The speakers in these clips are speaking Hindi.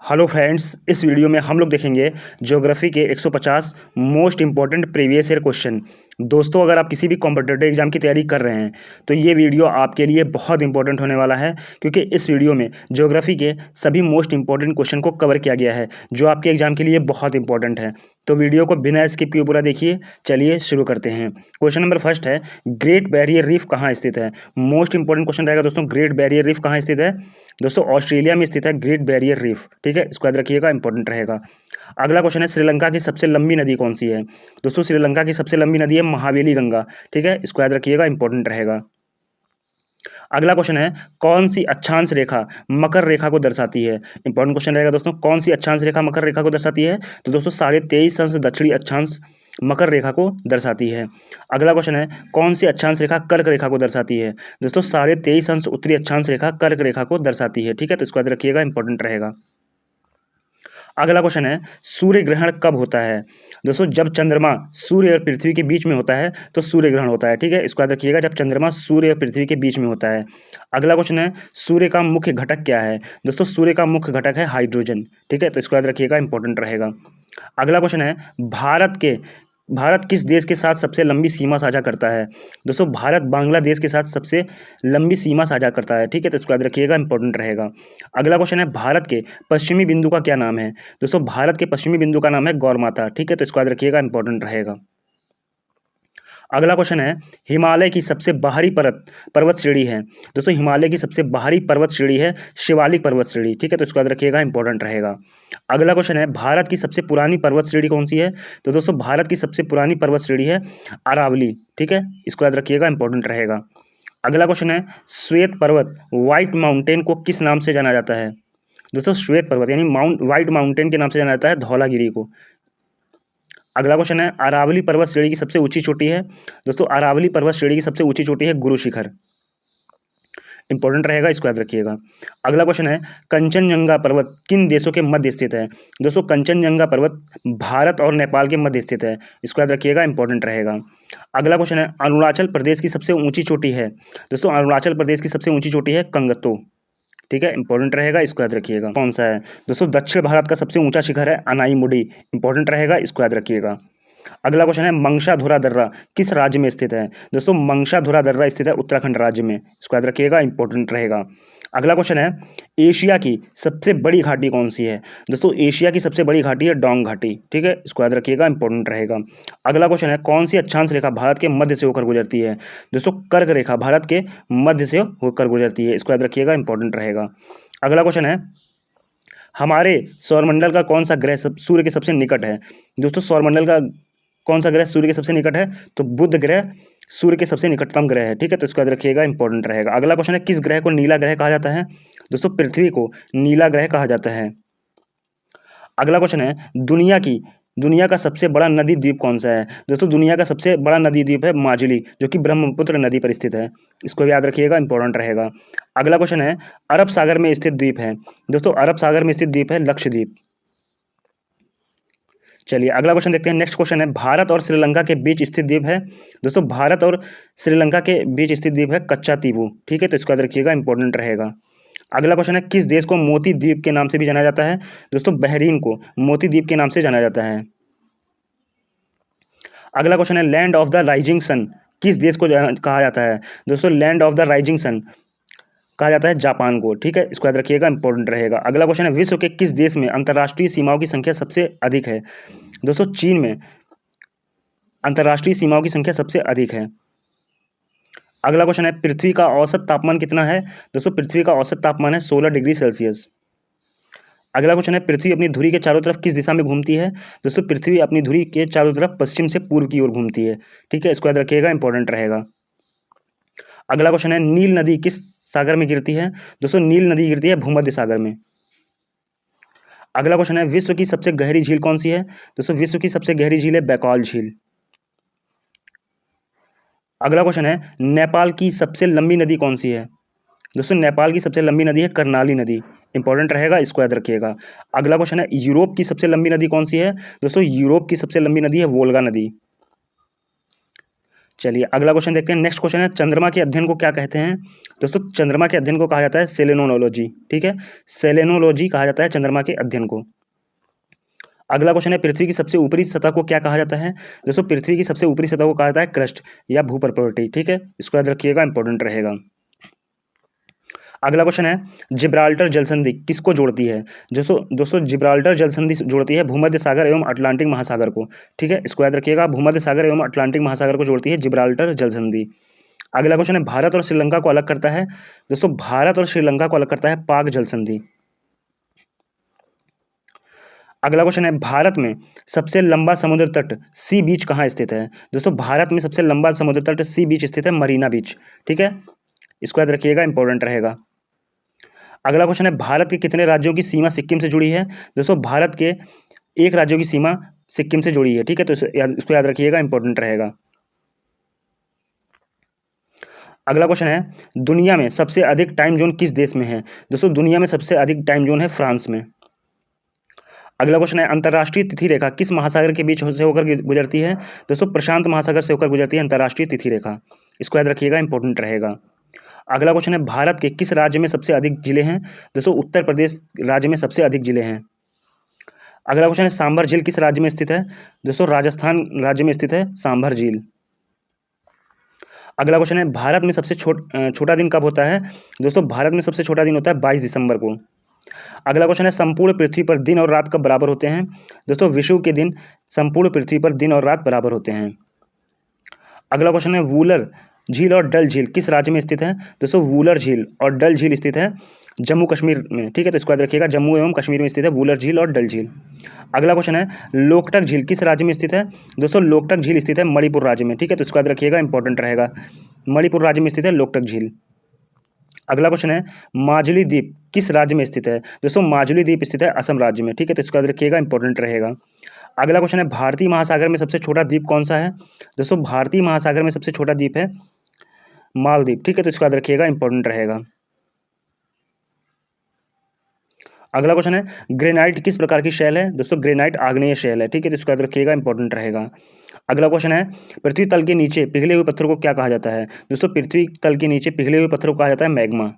हेलो फ्रेंड्स, इस वीडियो में हम लोग देखेंगे ज्योग्राफी के 150 most important previous year question. दोस्तों, अगर आप किसी भी कॉम्पिटिटिव एग्जाम की तैयारी कर रहे हैं तो ये वीडियो आपके लिए बहुत इंपॉर्टेंट होने वाला है, क्योंकि इस वीडियो में ज्योग्राफी के सभी मोस्ट इंपॉर्टेंट क्वेश्चन को कवर किया गया है जो आपके एग्जाम के लिए बहुत इंपॉर्टेंट है। तो वीडियो को बिना स्किप किए पूरा देखिए। चलिए शुरू करते हैं। क्वेश्चन नंबर फर्स्ट है, ग्रेट बैरियर रीफ कहाँ स्थित है। मोस्ट इंपॉर्टेंट क्वेश्चन रहेगा दोस्तों। ग्रेट बैरियर रीफ कहाँ स्थित है? दोस्तों, ऑस्ट्रेलिया में स्थित है ग्रेट बैरियर रीफ। ठीक है, इसको याद रखिएगा, इंपॉर्टेंट रहेगा। अगला क्वेश्चन है, श्रीलंका की सबसे लंबी नदी कौन सी है। दोस्तों, श्रीलंका की सबसे लंबी नदी है महावेली गंगा। ठीक है, इसको याद रखिएगा, इंपॉर्टेंट रहेगा। अगला क्वेश्चन है, कौन सी अक्षांश रेखा मकर रेखा को दर्शाती है। इंपॉर्टेंट क्वेश्चन रहेगा दोस्तों, कौन सी अक्षांश रेखा मकर रेखा को दर्शाती है। तो दोस्तों, 23.5 अंश दक्षिणी अक्षांश मकर रेखा को दर्शाती है। अगला क्वेश्चन है, कौन सी अक्षांश रेखा कर्क रेखा को दर्शाती है। दोस्तों, 23.5 अंश उत्तरी अक्षांश रेखा कर्क रेखा को दर्शाती है। ठीक है, तो इसको याद रखिएगा, इंपॉर्टेंट रहेगा। अगला क्वेश्चन है, सूर्य ग्रहण कब होता है। दोस्तों, जब चंद्रमा सूर्य और पृथ्वी के बीच में होता है तो सूर्य ग्रहण होता है। ठीक है, इसको याद रखिएगा, जब चंद्रमा सूर्य और पृथ्वी के बीच में होता है। अगला क्वेश्चन है, सूर्य का मुख्य घटक क्या है। दोस्तों, सूर्य का मुख्य घटक है हाइड्रोजन। ठीक है, तो इसको याद रखिएगा, इंपॉर्टेंट रहेगा। अगला क्वेश्चन है, भारत किस देश के साथ सबसे लंबी सीमा साझा करता है। दोस्तों, भारत बांग्लादेश के साथ सबसे लंबी सीमा साझा करता है। ठीक है, तो इसको याद रखिएगा, इंपॉर्टेंट रहेगा। अगला क्वेश्चन है, भारत के पश्चिमी बिंदु का क्या नाम है। दोस्तों, भारत के पश्चिमी बिंदु का नाम है गौरमाथा। ठीक है, तो इसको याद रखिएगा, इंपॉर्टेंट रहेगा। अगला क्वेश्चन है, हिमालय की सबसे बाहरी पर्वत श्रेणी है। दोस्तों, हिमालय की सबसे बाहरी पर्वत श्रेणी है शिवालिक पर्वत श्रेणी। ठीक है, तो इसको याद रखिएगा, इंपॉर्टेंट रहेगा। अगला क्वेश्चन है, भारत की सबसे पुरानी पर्वत श्रेणी कौन सी है। तो दोस्तों, भारत की सबसे पुरानी पर्वत श्रेणी है अरावली। ठीक है, इसको याद रखिएगा, इंपॉर्टेंट रहेगा। अगला क्वेश्चन है, श्वेत पर्वत व्हाइट माउंटेन को किस नाम से जाना जाता है। दोस्तों, श्वेत पर्वत यानी व्हाइट माउंटेन के नाम से जाना जाता है धौलागिरी को। अगला क्वेश्चन है, अरावली पर्वत श्रेणी की सबसे ऊंची चोटी है। दोस्तों, अरावली पर्वत श्रेणी की सबसे ऊंची चोटी है गुरु शिखर। इंपॉर्टेंट रहेगा, इसको याद रखिएगा। अगला क्वेश्चन है, कंचनजंगा पर्वत किन देशों के मध्य स्थित है। दोस्तों, कंचनजंगा पर्वत भारत और नेपाल के मध्य स्थित है। इसको याद रखिएगा, इंपॉर्टेंट रहेगा। अगला क्वेश्चन है, अरुणाचल प्रदेश की सबसे ऊंची चोटी है। दोस्तों, अरुणाचल प्रदेश की सबसे ऊंची चोटी है कंगतो। ठीक है, इंपॉर्टेंट रहेगा, इसको याद रखिएगा। कौन सा है। दोस्तों, दक्षिण भारत का सबसे ऊंचा शिखर है अनाईमुडी। इंपॉर्टेंट रहेगा, इसको याद रखिएगा। अगला क्वेश्चन है, मंगशाधुरा दर्रा किस राज्य में स्थित है। दोस्तों, मंगशाधुरा दर्रा स्थित है उत्तराखंड राज्य में। इसको याद रखिएगा, इंपॉर्टेंट रहेगा। अगला क्वेश्चन है, एशिया की सबसे बड़ी घाटी कौन सी है। दोस्तों, एशिया की सबसे बड़ी घाटी है डोंग घाटी। ठीक है, इसको याद रखिएगा, इंपॉर्टेंट रहेगा। अगला क्वेश्चन है, कौन सी अक्षांश रेखा भारत के मध्य से होकर गुजरती है। दोस्तों, कर्क रेखा भारत के मध्य से होकर गुजरती है। इसको याद रखिएगा, इंपॉर्टेंट रहेगा। अगला क्वेश्चन है, हमारे सौरमंडल का कौन सा ग्रह सूर्य के सबसे निकट है। दोस्तों, सौरमंडल का कौन सा ग्रह सूर्य के सबसे निकट है। तो बुध ग्रह सूर्य के सबसे निकटतम ग्रह है। ठीक है, तो इसको याद रखिएगा, इंपॉर्टेंट रहेगा। अगला क्वेश्चन है, किस ग्रह को नीला ग्रह कहा जाता है। दोस्तों, पृथ्वी को नीला ग्रह कहा जाता है। अगला क्वेश्चन है, दुनिया का सबसे बड़ा नदी द्वीप कौन सा है। दोस्तों, दुनिया का सबसे बड़ा नदी द्वीप है माजुली, जो कि ब्रह्मपुत्र नदी पर स्थित है। इसको भी याद रखिएगा, इंपॉर्टेंट रहेगा। अगला क्वेश्चन है, अरब सागर में स्थित द्वीप है। दोस्तों, अरब सागर में स्थित द्वीप है लक्षद्वीप। चलिए अगला क्वेश्चन देखते हैं। नेक्स्ट क्वेश्चन है, भारत और श्रीलंका के बीच स्थित द्वीप है। दोस्तों, भारत और श्रीलंका के बीच स्थित द्वीप है कच्चा तीबू। ठीक है, तो इसको याद रखिएगा, इंपॉर्टेंट रहेगा। अगला क्वेश्चन है, किस देश को मोती द्वीप के नाम से भी जाना जाता है। दोस्तों, बहरीन को मोती द्वीप के नाम से जाना जाता है। अगला क्वेश्चन है, land of the rising sun किस देश को कहा जाता है। दोस्तों, land of the rising sun कहा जाता है जापान को। ठीक है, इसको याद रखिएगा, इंपॉर्टेंट रहेगा। अगला क्वेश्चन है, विश्व के किस देश में अंतर्राष्ट्रीय सीमाओं की संख्या सबसे अधिक है। दोस्तों, चीन में अंतर्राष्ट्रीय सीमाओं की संख्या सबसे अधिक है। अगला क्वेश्चन है, पृथ्वी का औसत तापमान कितना है। दोस्तों, पृथ्वी का औसत तापमान है 16 डिग्री सेल्सियस। अगला क्वेश्चन है, पृथ्वी अपनी धुरी के चारों तरफ किस दिशा में घूमती है। दोस्तों, पृथ्वी अपनी धुरी के चारों तरफ पश्चिम से पूर्व की ओर घूमती है। ठीक है, इसको याद रखिएगा, इंपॉर्टेंट रहेगा। अगला क्वेश्चन है, नील नदी किस सागर में गिरती है। दोस्तों, नील नदी गिरती है भूमध्य सागर में। अगला क्वेश्चन है, विश्व की सबसे गहरी झील कौन सी है। दोस्तों, विश्व की सबसे गहरी झील है बैकॉल झील। अगला क्वेश्चन है, नेपाल की सबसे लंबी नदी कौन सी है। दोस्तों, नेपाल की सबसे लंबी नदी है कर्नाली नदी। इंपॉर्टेंट रहेगा, इसको याद रखिएगा। अगला क्वेश्चन है, यूरोप की सबसे लंबी नदी कौन सी है। दोस्तों, यूरोप की सबसे लंबी नदी है वोल्गा नदी। चलिए अगला क्वेश्चन देखते हैं। नेक्स्ट क्वेश्चन है, चंद्रमा के अध्ययन को क्या कहते हैं? दोस्तों चंद्रमा के अध्ययन को कहा जाता है सेलेनोलॉजी। ठीक है, सेलेनोलॉजी कहा जाता है चंद्रमा के अध्ययन को। अगला क्वेश्चन है, पृथ्वी की सबसे ऊपरी सतह को क्या कहा जाता है? दोस्तों पृथ्वी की सबसे ऊपरी सतह को कहा जाता है क्रस्ट या भूपर्पटी। ठीक है, इसको याद रखिएगा, इंपॉर्टेंट रहेगा। अगला क्वेश्चन है, जिब्राल्टर जलसंधि किसको जोड़ती है? दोस्तों जिब्राल्टर जलसंधि जोड़ती है भूमध्य सागर एवं अटलांटिक महासागर को। ठीक है, इसको याद रखिएगा, भूमध्य सागर एवं अटलांटिक महासागर को जोड़ती है जिब्राल्टर जलसंधि। अगला क्वेश्चन है, भारत और श्रीलंका को अलग करता है? दोस्तों भारत और श्रीलंका को अलग करता है पाक जलसंधि। अगला क्वेश्चन है, भारत में सबसे लंबा समुद्र तट सी बीच कहाँ स्थित है? दोस्तों भारत में सबसे लंबा समुद्र तट सी बीच स्थित है मरीना बीच। ठीक है, इसको याद रखिएगा, इंपॉर्टेंट रहेगा। अगला क्वेश्चन है, भारत के कितने राज्यों की सीमा सिक्किम से जुड़ी है? दोस्तों भारत के एक राज्यों की सीमा सिक्किम से जुड़ी है। ठीक है, तो इसको याद रखिएगा, इंपॉर्टेंट रहेगा। अगला क्वेश्चन है, दुनिया में सबसे अधिक टाइम जोन किस देश में है? दोस्तों दुनिया में सबसे अधिक टाइम जोन है फ्रांस में। अगला क्वेश्चन है, अंतर्राष्ट्रीय तिथि रेखा किस महासागर के बीच से होकर गुजरती है? दोस्तों प्रशांत महासागर से होकर गुजरती है अंतर्राष्ट्रीय तिथि रेखा। इसको याद रखिएगा, इंपॉर्टेंट रहेगा। अगला क्वेश्चन है, भारत के किस राज्य में सबसे अधिक जिले हैं? दोस्तों उत्तर प्रदेश राज्य में सबसे अधिक जिले हैं। अगला क्वेश्चन है, सांभर झील किस राज्य में स्थित है? दोस्तों राजस्थान राज्य में स्थित है सांभर झील। अगला क्वेश्चन है, भारत में सबसे छोटा दिन कब होता है? दोस्तों भारत में सबसे छोटा दिन होता है 22 दिसंबर को। अगला क्वेश्चन है, संपूर्ण पृथ्वी पर दिन और रात कब बराबर होते हैं? दोस्तों विषुव के दिन संपूर्ण पृथ्वी पर दिन और रात बराबर होते हैं। अगला क्वेश्चन है, वूलर झील और डल झील किस राज्य में स्थित है? दोस्तों वूलर झील और डल झील स्थित है जम्मू कश्मीर में। ठीक है, तो इसको याद रखिएगा, जम्मू एवं कश्मीर में स्थित है वूलर झील और डल झील। अगला क्वेश्चन है, लोकटक झील किस राज्य में स्थित है? दोस्तों लोकटक झील स्थित है मणिपुर राज्य में। ठीक है, तो इसको याद रखिएगा, इंपॉर्टेंट रहेगा, मणिपुर राज्य में स्थित है लोकटक झील। अगला क्वेश्चन है, माजुली द्वीप किस राज्य में स्थित है? दोस्तों माजुली द्वीप स्थित है असम राज्य में। ठीक है, तो इसको याद रखिएगा, इंपॉर्टेंट रहेगा। अगला क्वेश्चन है, भारतीय महासागर में सबसे छोटा द्वीप कौन सा है? दोस्तों भारतीय महासागर में सबसे छोटा द्वीप है मालदीव। ठीक है, तो इसको याद रखिएगा, इंपॉर्टेंट रहेगा। अगला क्वेश्चन है, ग्रेनाइट किस प्रकार की शैल है? दोस्तों ग्रेनाइट आग्नेय शैल है। ठीक है, तो इसको याद रखिएगा, इंपॉर्टेंट रहेगा। अगला क्वेश्चन है, पृथ्वी तल के नीचे पिघले हुए पत्थर को क्या कहा जाता है? दोस्तों पृथ्वी तल के नीचे पिघले हुए पत्थर को कहा जाता है मैग्मा।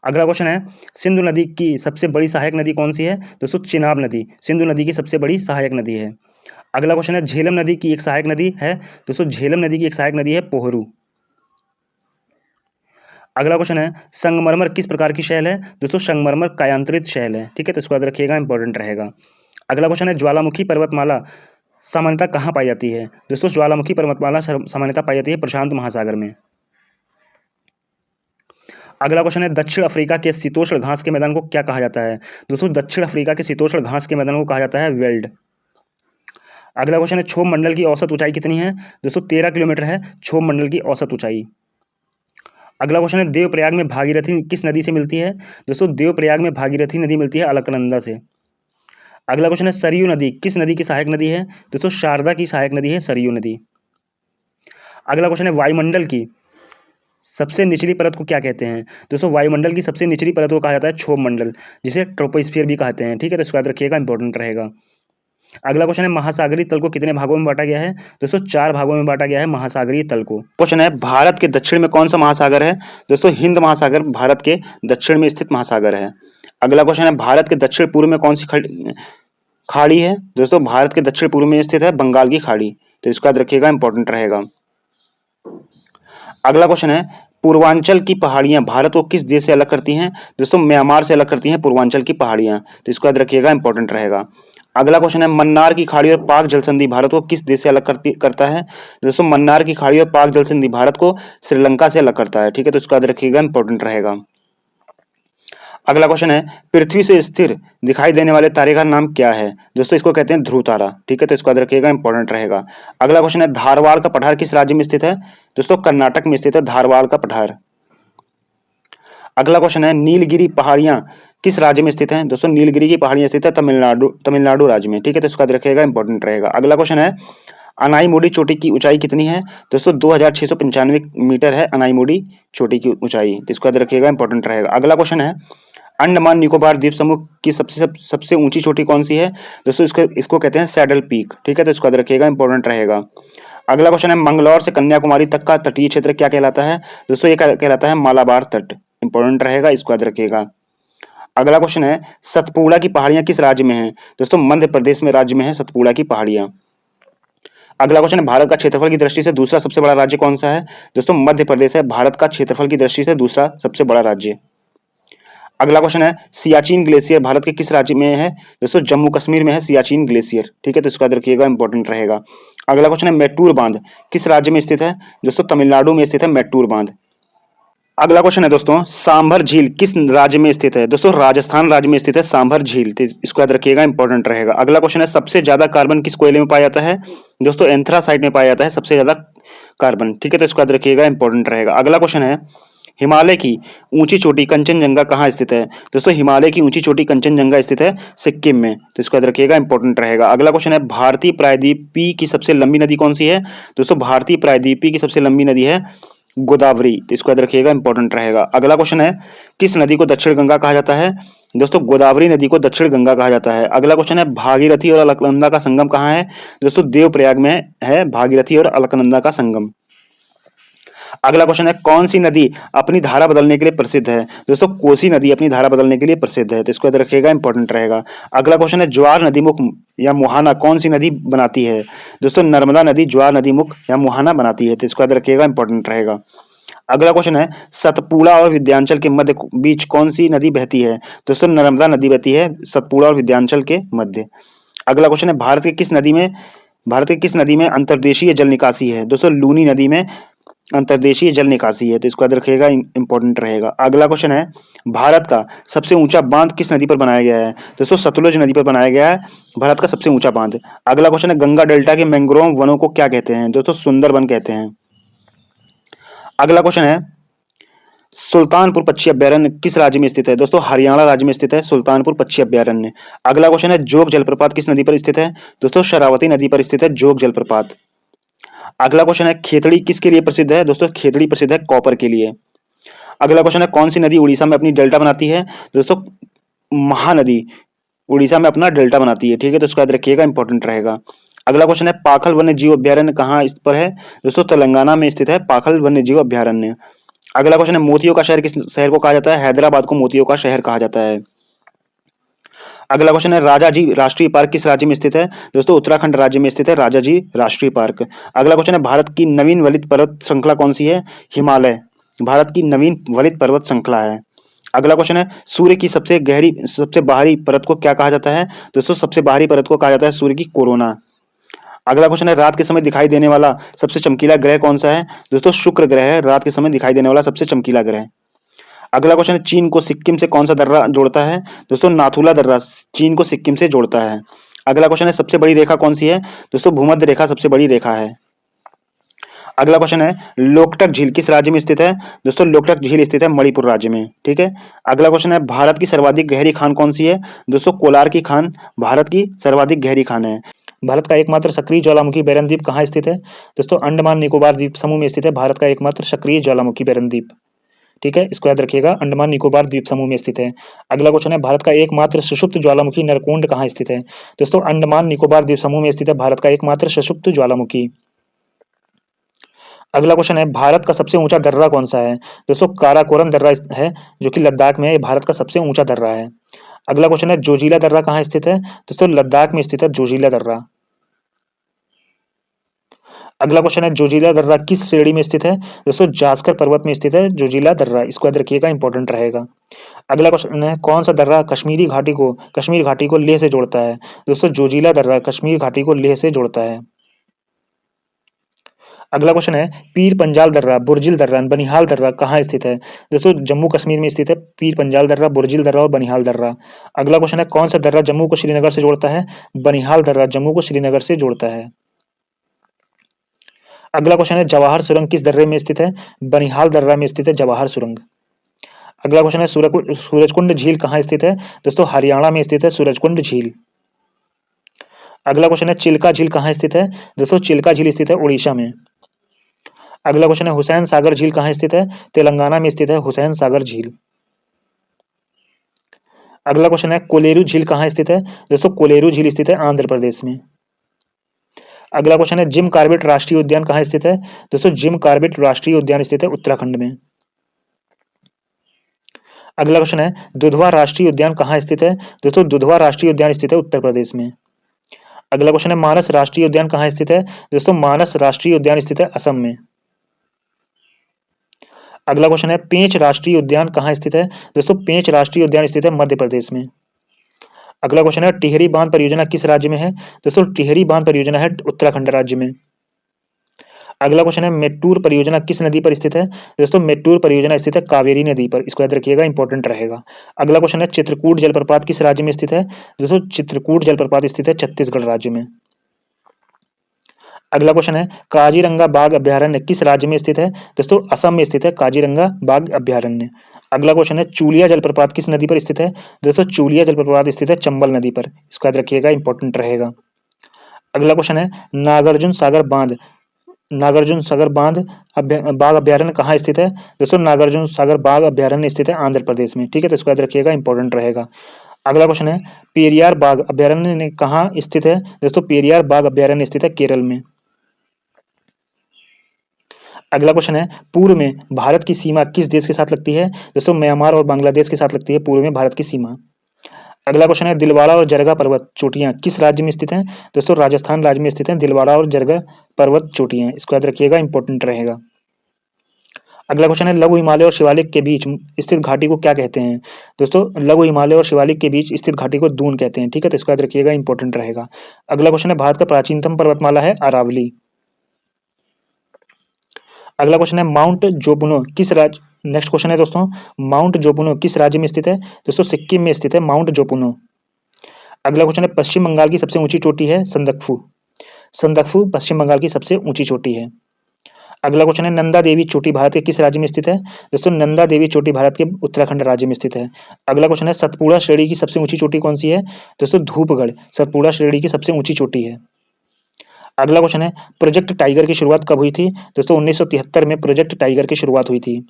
अगला क्वेश्चन है, सिंधु नदी की सबसे बड़ी सहायक नदी कौन सी है? दोस्तों चिनाब नदी सिंधु नदी की सबसे बड़ी सहायक नदी है। अगला क्वेश्चन है, झेलम नदी की एक सहायक नदी है? दोस्तों झेलम नदी की एक सहायक नदी है पोहरू। अगला क्वेश्चन है, संगमरमर किस प्रकार की शैल है? दोस्तों संगमरमर कायांतरित शैल है। ठीक है, तो इसको याद रखिएगा, इंपॉर्टेंट रहेगा। अगला क्वेश्चन है, ज्वालामुखी पर्वतमाला सामान्यतः कहाँ पाई जाती है? दोस्तों ज्वालामुखी पर्वतमाला सामान्यतः पाई जाती है प्रशांत महासागर में। अगला क्वेश्चन है, दक्षिण अफ्रीका के शीतोष्ण घास के मैदान को क्या कहा जाता है? दोस्तों दक्षिण अफ्रीका के शीतोष्ण घास के मैदान को कहा जाता है वेल्ड। अगला क्वेश्चन है, क्षोभ मंडल की औसत ऊंचाई कितनी है? दोस्तों 13 किलोमीटर है क्षोभ मंडल की औसत ऊंचाई। अगला क्वेश्चन है, देवप्रयाग में भागीरथी किस नदी से मिलती है? दोस्तों देवप्रयाग में भागीरथी नदी मिलती है अलकनंदा से। अगला क्वेश्चन है, सरयू नदी किस नदी की सहायक नदी है? दोस्तों शारदा की सहायक नदी है सरयू नदी। अगला क्वेश्चन है, वायुमंडल की सबसे निचली परत को क्या कहते हैं? दोस्तों वायुमंडल की सबसे निचली परत को कहा जाता है क्षोभ मंडल, जिसे ट्रोपोस्फियर भी कहते हैं। ठीक है, तो इसको याद रखिएगा, इंपॉर्टेंट रहेगा। अगला क्वेश्चन है, महासागरीय तल को कितने भागों में बांटा गया है? दोस्तों 4 भागों में बांटा गया है महासागरीय तल को। क्वेश्चन है, भारत के दक्षिण में कौन सा महासागर है? दोस्तों हिंद महासागर भारत के दक्षिण में स्थित महासागर है। अगला क्वेश्चन है, भारत के दक्षिण पूर्व में कौन सी खाड़ी है? दोस्तों भारत के दक्षिण पूर्व में स्थित है बंगाल की खाड़ी। तो इसको याद रखिएगा, इंपॉर्टेंट रहेगा। अगला क्वेश्चन है, पूर्वांचल की पहाड़ियां भारत को किस देश से अलग करती हैं? दोस्तों म्यांमार से अलग करती हैं पूर्वांचल की पहाड़ियां। तो इसको याद रखिएगा, इंपॉर्टेंट रहेगा। अगला क्वेश्चन है, मन्नार की खाड़ी और पाक जलसंधि भारत को किस देश से अलग करता है? दोस्तों मन्नार की खाड़ी और पाक जलसंधि भारत को श्रीलंका से अलग करता है। ठीक है, तो इसको याद रखिएगा, इंपॉर्टेंट रहेगा। अगला क्वेश्चन है, पृथ्वी से स्थिर दिखाई देने वाले तारे का नाम क्या है? दोस्तों इसको कहते हैं ध्रुव तारा। ठीक है, तो इसको याद रखिएगा, इंपॉर्टेंट रहेगा। अगला क्वेश्चन है, धारवाड़ का पठार किस राज्य में स्थित है? दोस्तों कर्नाटक में स्थित है धारवाड़ का पठार। अगला क्वेश्चन है, नीलगिरी पहाड़ियां किस राज्य में स्थित हैं? दोस्तों नीलगिरी की पहाड़ियां स्थित है तमिलनाडु राज्य में। ठीक है, तो इसको याद रखिएगा, इंपॉर्टेंट रहेगा। अगला क्वेश्चन है, अनाईमुडी चोटी की ऊंचाई कितनी है? दोस्तों 2695 मीटर है अनाईमुडी चोटी की ऊंचाई। तो इसको याद रखिएगा, इंपॉर्टेंट रहेगा। अगला क्वेश्चन है, अंडमान निकोबार द्वीप समूह की सबसे ऊंची चोटी कौन सी है? दोस्तों इसको कहते हैं सैडल पीक। ठीक है, तो इसको याद रखिएगा, इंपॉर्टेंट रहेगा। अगला क्वेश्चन है, मंगलौर से कन्याकुमारी तक का तटीय क्षेत्र क्या कहलाता है? दोस्तों ये कहलाता है मालाबार तट। इंपॉर्टेंट रहेगा, इसको याद रखिएगा। अगला क्वेश्चन है, सतपुड़ा की पहाड़ियां किस राज्य में हैं? दोस्तों मध्य प्रदेश में राज्य में है सतपुड़ा की पहाड़ियां। अगला क्वेश्चन है, भारत का क्षेत्रफल की दृष्टि से दूसरा सबसे बड़ा राज्य कौन सा है? दोस्तों मध्य प्रदेश है भारत का क्षेत्रफल की दृष्टि से दूसरा सबसे बड़ा राज्य। अगला क्वेश्चन है, सियाचिन ग्लेशियर भारत के किस राज्य में है? दोस्तों जम्मू कश्मीर में है सियाचिन ग्लेशियर। ठीक है, तो इसको याद रखिएगा, इंपॉर्टेंट रहेगा। अगला क्वेश्चन है, मैटूर बांध किस राज्य में स्थित है? दोस्तों तमिलनाडु में स्थित है मैटूर बांध। अगला क्वेश्चन है दोस्तों, सांभर झील किस राज्य में स्थित है? दोस्तों राजस्थान राज्य में स्थित है सांभर झील। तो इसको याद रखिएगा, इंपॉर्टेंट रहेगा। अगला क्वेश्चन है, सबसे ज्यादा कार्बन किस कोयले में पाया जाता है? दोस्तों एंथ्रासाइट में पाया जाता है सबसे ज्यादा कार्बन। ठीक है, तो इसको याद रखिएगा, इंपॉर्टेंट रहेगा। अगला क्वेश्चन है, हिमालय की ऊंची चोटी कंचनजंगा कहाँ स्थित है? दोस्तों हिमालय की ऊंची चोटी कंचनजंगा स्थित है सिक्किम में। तो इसको याद रखिएगा, इंपॉर्टेंट रहेगा। अगला क्वेश्चन है, भारतीय प्रायद्वीपीय की सबसे लंबी नदी कौन सी है? दोस्तों भारतीय प्रायद्वीपीय की सबसे लंबी नदी है गोदावरी। तो इसको याद रखिएगा, इंपॉर्टेंट रहेगा। अगला क्वेश्चन है, किस नदी को दक्षिण गंगा कहा जाता है? दोस्तों गोदावरी नदी को दक्षिण गंगा कहा जाता है। अगला क्वेश्चन है, भागीरथी और अलकनंदा का संगम कहाँ है? दोस्तों देवप्रयाग में है भागीरथी और अलकनंदा का संगम। अगला क्वेश्चन है, कौन सी नदी अपनी धारा बदलने के लिए प्रसिद्ध है? दोस्तों कोसी नदी अपनी धारा बदलने के लिए प्रसिद्ध है। तो इसको याद रखिएगा, इंपॉर्टेंट रहेगा। अगला क्वेश्चन है, ज्वार नदी मुख या मुहाना कौन सी नदी बनाती है? दोस्तों नर्मदा नदी ज्वार नदी मुख या मुहाना बनाती है। तो इसको याद रखिएगा, इंपॉर्टेंट रहेगा। अगला क्वेश्चन है, सतपुड़ा और विंध्याचल के मध्य बीच कौन सी नदी बहती है? दोस्तों नर्मदा नदी बहती है सतपुड़ा और विंध्याचल के मध्य। अगला क्वेश्चन है, भारत के किस नदी में अंतर्देशीय जल निकासी है? दोस्तों लूनी नदी में अंतर्देशीय जल निकासी है। तो इसको याद रखिएगा, इंपॉर्टेंट रहेगा। अगला क्वेश्चन है, भारत का सबसे ऊंचा बांध किस नदी पर बनाया गया है? दोस्तों सतलुज नदी पर बनाया गया है भारत का सबसे ऊंचा बांध। अगला क्वेश्चन है, गंगा डेल्टा के मैंग्रोव वनों को क्या कहते हैं? दोस्तों सुंदरवन कहते हैं। अगला क्वेश्चन है, सुल्तानपुर पक्षी अभ्यारण्य किस राज्य में स्थित है? दोस्तों हरियाणा राज्य में स्थित है सुल्तानपुर पक्षी अभ्यारण्य। अगला क्वेश्चन है, जोग जलप्रपात किस नदी पर स्थित है? दोस्तों शरावती नदी पर स्थित है जोग जलप्रपात। अगला क्वेश्चन है, खेतड़ी किसके लिए प्रसिद्ध है? दोस्तों खेतड़ी प्रसिद्ध है कॉपर के लिए। अगला क्वेश्चन है, कौन सी नदी उड़ीसा में अपनी डेल्टा बनाती है? दोस्तों महानदी उड़ीसा में अपना डेल्टा बनाती है। ठीक है, तो इसको याद रखिएगा, इंपॉर्टेंट रहेगा। अगला क्वेश्चन है, पाखल वन्य जीव अभ्यारण्य कहाँ इस पर है? दोस्तों तेलंगाना में स्थित है पाखल वन्य जीव अभ्यारण्य। अगला क्वेश्चन है, मोतियों का शहर किस शहर को कहा जाता है? हैदराबाद को मोतियों का शहर कहा जाता है। अगला क्वेश्चन है, राजाजी राष्ट्रीय पार्क किस राज्य में स्थित है? दोस्तों उत्तराखंड राज्य में स्थित है राजाजी राष्ट्रीय पार्क। अगला क्वेश्चन है, भारत की नवीन वलित पर्वत श्रृंखला कौन सी है? हिमालय भारत की नवीन वलित पर्वत श्रृंखला है। अगला क्वेश्चन है, सूर्य की सबसे बाहरी परत को क्या कहा जाता है? दोस्तों सबसे बाहरी परत को कहा जाता है सूर्य की कोरोना। अगला क्वेश्चन है, रात के समय दिखाई देने वाला सबसे चमकीला ग्रह कौन सा है? दोस्तों शुक्र ग्रह है रात के समय दिखाई देने वाला सबसे चमकीला ग्रह। अगला क्वेश्चन है, चीन को सिक्किम से कौन सा दर्रा जोड़ता है? दोस्तों नाथुला दर्रा चीन को सिक्किम से जोड़ता है। अगला क्वेश्चन है, सबसे बड़ी रेखा कौन सी है? दोस्तों भूमध्य रेखा सबसे बड़ी रेखा है। अगला क्वेश्चन है, लोकटक झील किस राज्य में स्थित है? दोस्तों लोकटक झील स्थित है मणिपुर राज्य में। ठीक है। अगला क्वेश्चन है, भारत की सर्वाधिक गहरी खान कौन सी है? दोस्तों कोलार की खान भारत की सर्वाधिक गहरी खान है। भारत का एकमात्र सक्रिय ज्वालामुखी बैरन द्वीप कहाँ स्थित है? दोस्तों अंडमान निकोबार द्वीप समूह में स्थित है भारत का एकमात्र सक्रिय ज्वालामुखी बैरन द्वीप। ठीक है, इसको याद रखिएगा, अंडमान निकोबार द्वीप समूह में स्थित है। अगला क्वेश्चन है, भारत का एकमात्र सुषुप्त ज्वालामुखी नरकुंड कहाँ स्थित है? दोस्तों अंडमान निकोबार द्वीप समूह में स्थित है भारत का एकमात्र सुषुप्त ज्वालामुखी। अगला क्वेश्चन है, भारत का सबसे ऊंचा दर्रा कौन सा है? दोस्तों काराकोरम दर्रा है जो कि लद्दाख में है, भारत का सबसे ऊंचा दर्रा है। अगला क्वेश्चन है, जोजिला दर्रा कहाँ स्थित है? दोस्तों लद्दाख में स्थित है जोजिला दर्रा। अगला क्वेश्चन है, जोजिला दर्रा किस श्रेणी में स्थित है? दोस्तों जास्कर पर्वत में स्थित है जोजिला दर्रा, इसको याद रखिएगा, इंपॉर्टेंट रहेगा। अगला क्वेश्चन है, कौन सा दर्रा कश्मीर घाटी को लेह से जोड़ता है? दोस्तों जोजिला दर्रा कश्मीर घाटी को लेह से जोड़ता है। अगला क्वेश्चन है, पीर पंजाल दर्रा, बुर्जिल दर्रा, बनिहाल दर्रा कहाँ स्थित है? दोस्तों जम्मू कश्मीर में स्थित है पीर पंजाल दर्रा, बुर्जिल दर्रा और बनिहाल दर्रा। अगला क्वेश्चन है, कौन सा दर्रा जम्मू को श्रीनगर से जोड़ता है? बनिहाल दर्रा जम्मू को श्रीनगर से जोड़ता है। अगला क्वेश्चन है, जवाहर सुरंग किस दर्रे में स्थित है? बनिहाल दर्रा में स्थित है जवाहर सुरंग। अगला क्वेश्चन है, सूरजकुंड झील कहाँ स्थित है? दोस्तों हरियाणा में स्थित है सूरजकुंड झील। अगला क्वेश्चन है, चिल्का झील कहाँ स्थित है? दोस्तों चिल्का झील स्थित है उड़ीसा में। अगला क्वेश्चन है, हुसैन सागर झील कहाँ स्थित है? तेलंगाना में स्थित है हुसैन सागर झील। अगला क्वेश्चन है कोलेरू झील कहाँ स्थित है? दोस्तों कोलेरू झील स्थित है आंध्र प्रदेश में। अगला क्वेश्चन है जिम कॉर्बेट राष्ट्रीय उद्यान कहाँ स्थित है? दोस्तों जिम कॉर्बेट राष्ट्रीय उद्यान स्थित है उत्तराखंड में। अगला क्वेश्चन है दुधवा राष्ट्रीय उद्यान कहाँ स्थित है? दोस्तों दुधवा राष्ट्रीय उद्यान स्थित है उत्तर प्रदेश में। अगला क्वेश्चन है मानस राष्ट्रीय उद्यान कहाँ स्थित है? दोस्तों मानस राष्ट्रीय उद्यान स्थित है असम में। अगला क्वेश्चन है पेंच राष्ट्रीय उद्यान कहाँ स्थित है? दोस्तों पेंच राष्ट्रीय उद्यान स्थित है मध्य प्रदेश में। अगला क्वेश्चन है टिहरी बांध परियोजना किस राज्य में है? दोस्तों टिहरी बांध परियोजना है उत्तराखंड राज्य में। अगला क्वेश्चन है मेट्टूर परियोजना किस नदी पर स्थित है? दोस्तों मेट्टूर परियोजना स्थित है कावेरी नदी पर, इसको याद रखिएगा, इंपॉर्टेंट रहेगा। अगला क्वेश्चन है चित्रकूट जलप्रपात किस राज्य में स्थित है? दोस्तों चित्रकूट जलप्रपात स्थित है छत्तीसगढ़ राज्य में। अगला क्वेश्चन है काजीरंगा बाघ अभ्यारण्य किस राज्य में स्थित है? दोस्तों असम में स्थित है काजीरंगा बाघ अभ्यारण्य। अगला क्वेश्चन है चूलिया जलप्रपात किस नदी पर स्थित है? दोस्तों चूलिया जलप्रपात स्थित है चंबल नदी पर, इसको याद रखिएगा, इंपॉर्टेंट रहेगा। अगला क्वेश्चन है नागार्जुन सागर बांध बाघ अभ्यारण्य कहाँ स्थित है? दोस्तों नागार्जुन सागर बाघ अभ्यारण्य स्थित है आंध्र प्रदेश में। ठीक है, तो इसको याद रखिएगा, इंपॉर्टेंट रहेगा। अगला क्वेश्चन है पेरियार बाघ अभ्यारण्य कहाँ स्थित है? दोस्तों पेरियार बाघ अभ्यारण्य स्थित है केरल में। अगला क्वेश्चन है पूर्व में भारत की सीमा किस देश के साथ लगती है? दोस्तों म्यांमार और बांग्लादेश के साथ लगती है पूर्व में भारत की सीमा। अगला क्वेश्चन है दिलवाड़ा और जरगा पर्वत चोटियां किस राज्य में स्थित हैं? दोस्तों राजस्थान राज्य में स्थित हैं दिलवाड़ा और जरगा पर्वत चोटियां, इसको याद रखिएगा, इंपॉर्टेंट रहेगा। अगला क्वेश्चन है लघु हिमालय और शिवालिक के बीच स्थित घाटी को क्या कहते हैं? दोस्तों लघु हिमालय और शिवालिक के बीच स्थित घाटी को दून कहते हैं। ठीक है, तो इसको याद रखिएगा, इंपॉर्टेंट रहेगा। अगला क्वेश्चन है भारत का प्राचीनतम पर्वतमाला है अरावली। अगला क्वेश्चन है माउंट जोपुनो किस राज्य नेक्स्ट क्वेश्चन है दोस्तों माउंट जोपुनो किस राज्य में स्थित है? दोस्तों सिक्किम में स्थित है माउंट जोपुनो। अगला क्वेश्चन है पश्चिम बंगाल की सबसे ऊंची चोटी है संदकफू। संदकफू पश्चिम बंगाल की सबसे ऊंची चोटी है। अगला क्वेश्चन है नंदा देवी चोटी भारत के किस राज्य में स्थित है? दोस्तों नंदा देवी चोटी भारत के उत्तराखंड राज्य में स्थित है। अगला क्वेश्चन है सतपुड़ा श्रेणी की सबसे ऊंची चोटी कौन सी है? दोस्तों धूपगढ़ सतपुड़ा श्रेणी की सबसे ऊंची चोटी है। अगला क्वेश्चन है प्रोजेक्ट टाइगर की शुरुआत कब हुई थी? दोस्तों 1973 में प्रोजेक्ट टाइगर की शुरुआत हुई थी।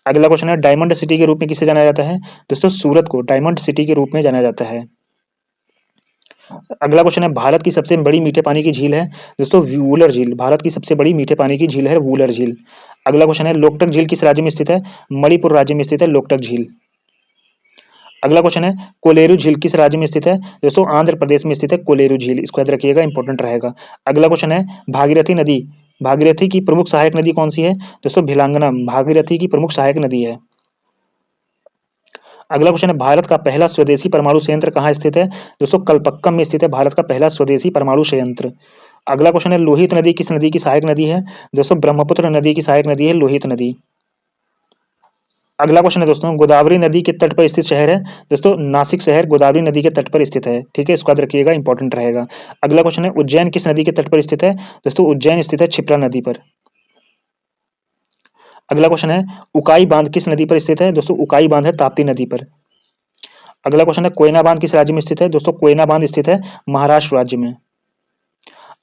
अगला क्वेश्चन है डायमंड सिटी के रूप में किसे जाना जाता है? दोस्तों सूरत को डायमंड सिटी के रूप में जाना जाता है। अगला क्वेश्चन है भारत की सबसे बड़ी मीठे पानी की झील है? दोस्तों वूलर झील भारत की सबसे बड़ी मीठे पानी की झील है वूलर झील। अगला क्वेश्चन है लोकटक झील किस राज्य में स्थित है? मणिपुर राज्य में स्थित है लोकटक झील। अगला क्वेश्चन है कोलेरू झील किस राज्य में स्थित है? दोस्तों आंध्र प्रदेश में स्थित है कोलेरू झील, इसको याद रखिएगा, इंपॉर्टेंट रहेगा। अगला क्वेश्चन है भागीरथी की प्रमुख सहायक नदी कौन सी है? दोस्तों भिलांगना भागीरथी की प्रमुख सहायक नदी है। अगला क्वेश्चन है भारत का पहला स्वदेशी परमाणु संयंत्र कहाँ स्थित है? दोस्तों कलपक्कम में स्थित है भारत का पहला स्वदेशी परमाणु संयंत्र। अगला क्वेश्चन है लोहित नदी किस नदी की सहायक नदी है? दोस्तों ब्रह्मपुत्र नदी की सहायक नदी है लोहित नदी। अगला क्वेश्चन है दोस्तों गोदावरी नदी के तट पर स्थित शहर है? दोस्तों नासिक शहर गोदावरी नदी के तट पर स्थित है। ठीक है, इसको याद रखिएगा, इंपॉर्टेंट रहेगा। अगला क्वेश्चन है उज्जैन किस नदी के तट पर स्थित है? दोस्तों उज्जैन स्थित है क्षिप्रा नदी पर। अगला क्वेश्चन है उकाई बांध किस नदी पर स्थित है? दोस्तों उकाई बांध है ताप्ती नदी पर। अगला क्वेश्चन है कोयना बांध किस राज्य में स्थित है? दोस्तों कोयना बांध स्थित है महाराष्ट्र राज्य में।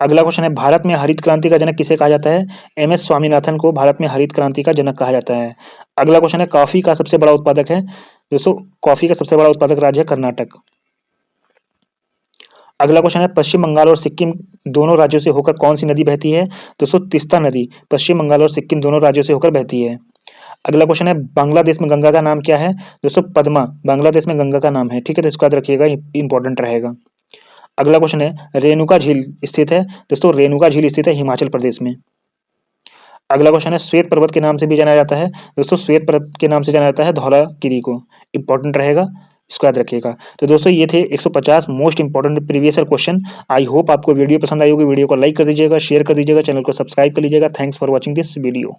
अगला क्वेश्चन है भारत में हरित क्रांति का जनक किसे कहा जाता है? एम.एस. स्वामीनाथन को भारत में हरित क्रांति का जनक कहा जाता है। अगला क्वेश्चन है कॉफी का सबसे बड़ा उत्पादक है? दोस्तों कॉफी का सबसे बड़ा उत्पादक राज्य है कर्नाटक। अगला क्वेश्चन है पश्चिम बंगाल और सिक्किम दोनों राज्यों से होकर कौन सी नदी बहती है? दोस्तों तिस्ता नदी पश्चिम बंगाल और सिक्किम दोनों राज्यों से होकर बहती है। अगला क्वेश्चन है बांग्लादेश में गंगा का नाम क्या है? दोस्तों पद्मा बांग्लादेश में गंगा का नाम है। ठीक है, तो इसको याद रखिएगा, इंपॉर्टेंट रहेगा। अगला क्वेश्चन है रेणुका झील स्थित है? दोस्तों रेणुका झील स्थित है हिमाचल प्रदेश में। अगला क्वेश्चन है श्वेत पर्वत के नाम से भी जाना जाता है? दोस्तों श्वेत पर्वत के नाम से जाना जाता है धौलागिरी को, इंपॉर्टेंट रहेगा, इसको याद रखिएगा। तो दोस्तों ये थे 150 most important previous year question. I hope आपको वीडियो पसंद आई होगी। वीडियो को लाइक कर दीजिएगा, शेयर कर दीजिएगा, चैनल को सब्सक्राइब कर लीजिएगा। Thanks for watching this video.